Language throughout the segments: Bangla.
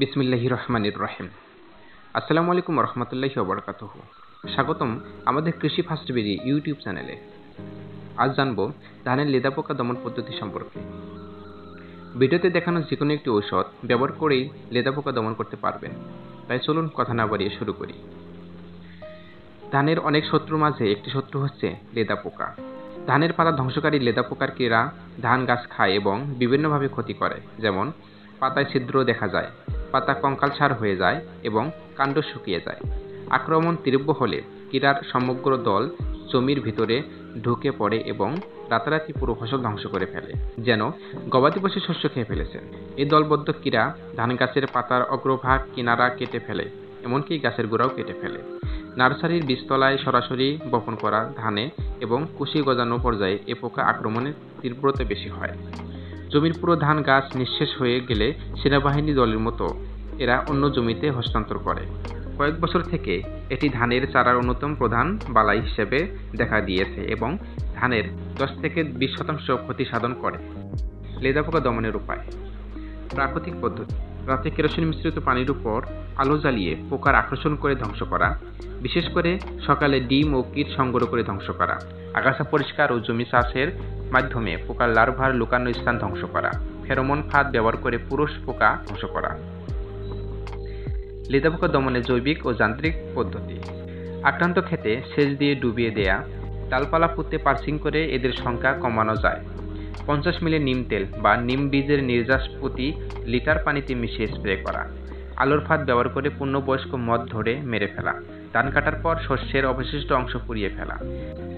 বিসমিল্লাহির রহমানির রহিম। আসসালামু আলাইকুম রহমতুল্লাহি ওয়া বারাকাতুহু। স্বাগতম আমাদের কৃষি ফাস্টবেরি ইউটিউব চ্যানেলে। আজ জানবো ধানের লেদা পোকা দমন পদ্ধতি সম্পর্কে। ভিডিওতে দেখানো যে কোনো একটি ঔষধ ব্যবহার করেই লেদা পোকা দমন করতে পারবেন। তাই চলুন কথা না বাড়িয়ে শুরু করি। ধানের অনেক শত্রুর মাঝে একটি শত্রু হচ্ছে লেদা পোকা। ধানের পাতা ধ্বংসকারী লেদা পোকার কীড়া ধান গাছ খায় এবং বিভিন্নভাবে ক্ষতি করে, যেমন পাতায় ছিদ্র দেখা যায়, পাতা কঙ্কালসার হয়ে যায় এবং কাণ্ড শুকিয়ে যায়। আক্রমণ তীব্র হলে কীড়ার সমগ্র দল জমির ভিতরে ঢুকে পড়ে এবং রাতারাতি পুরো ফসল ধ্বংস করে ফেলে, যেন গবাদি পশু শস্য খেয়ে ফেলেছেন। এই দলবদ্ধ কীড়া ধান গাছের পাতার অগ্রভাগ কিনারা কেটে ফেলে, এমনকি গাছের গোড়াও কেটে ফেলে। নার্সারির বীজতলায় সরাসরি বপন করা ধানে এবং কুশি গজানো পর্যায়ে এ পোকা আক্রমণের তীব্রতা বেশি হয়। জমির পুরো ধান গাছ নিঃশেষ হয়ে গেলে সেনাবাহিনী দলের মতো এরা অন্য জমিতে হস্তান্তর করে। কয়েক বছর থেকে এটি ধানের চারার অন্যতম প্রধান বালাই হিসেবে দেখা দিয়েছে এবং ধানের 10 থেকে 20% ক্ষতি সাধন করে। লেদা পোকা দমনের উপায়। প্রাকৃতিক পদ্ধতি: রাতে কেরোসিন মিশ্রিত পানির উপর আলো জ্বালিয়ে পোকার আকর্ষণ করে ধ্বংস করা, বিশেষ করে সকালে ডিম ও কীট সংগ্রহ করে ধ্বংস করা। আগাছা পরিষ্কার ও জমি চাষের মাধ্যমে পোকার লার্ভার লুকানো স্থান ধ্বংস করা। ফেরোমন ফাঁদ ব্যবহার করে পুরুষ পোকা ধ্বংস করা। লেদা পোকা দমনের জৈবিক ও যান্ত্রিক পদ্ধতি: আক্রান্ত ক্ষেতে সেচ দিয়ে ডুবিয়ে দেয়া, ডালপালা পুঁতে পার্সিং করে এদের সংখ্যা কমানো যায়। 50 মিলি নিম তেল বা নিম বীজের নির্যাস প্রতি লিটার পানিতে মিশিয়ে স্প্রে করা। আলোর ফাঁদ ব্যবহার করে পূর্ণবয়স্ক মদ ধরে মেরে ফেলা। ধান কাটার পর শস্যের অবশিষ্ট অংশ পুড়িয়ে ফেলা।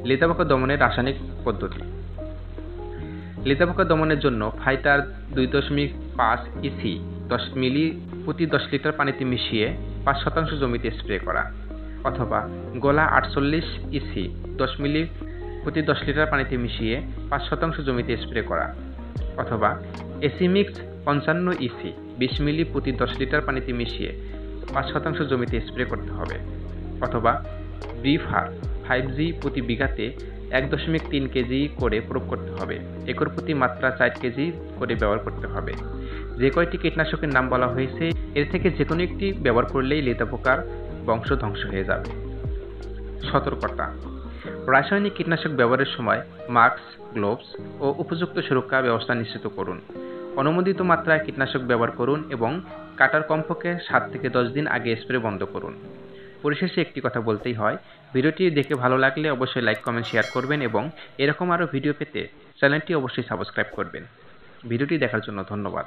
লেদা পোকা দমনের রাসায়নিক পদ্ধতি: লেদা পোকা দমনের জন্য ফাইটার 2.5 ইসি 10 মিলি প্রতি 10 লিটার পানিতে মিশিয়ে 5% জমিতে স্প্রে করা, অথবা গোলা 48 ইসি 10 মিলি প্রতি 10 লিটার পানিতে মিশিয়ে 5% জমিতে স্প্রে করা, অথবা এসিমিক্স 55 ইসি 20 মিলি প্রতি 10 লিটার পানিতে মিশিয়ে 5% জমিতে স্প্রে করতে হবে, অথবা ব্রিফার 5G প্রতি বিঘাতে 1.3 কেজি করে প্রয়োগ করতে হবে। একর প্রতি মাত্রা 4 কেজি করে ব্যবহার করতে হবে। যে কয়টি কীটনাশকের নাম বলা হয়েছে এর থেকে যে কোনো একটি ব্যবহার করলেই লেদা পোকার বংশ ধ্বংস হয়ে যাবে। সতর্কতা: রাসায়নিক কীটনাশক ব্যবহারের সময় মাস্ক, গ্লোভস ও উপযুক্ত সুরক্ষা ব্যবস্থা নিশ্চিত করুন। অনুমোদিত মাত্রায় কীটনাশক ব্যবহার করুন এবং কাটার কমপক্ষে 7 থেকে 10 দিন আগে স্প্রে বন্ধ করুন। পরিশেষে একটি কথা বলতেই হয়, ভিডিওটি দেখে ভালো লাগলে অবশ্যই লাইক, কমেন্ট, শেয়ার করবেন এবং এরকম আরও ভিডিও পেতে চ্যানেলটি অবশ্যই সাবস্ক্রাইব করবেন। ভিডিওটি দেখার জন্য ধন্যবাদ।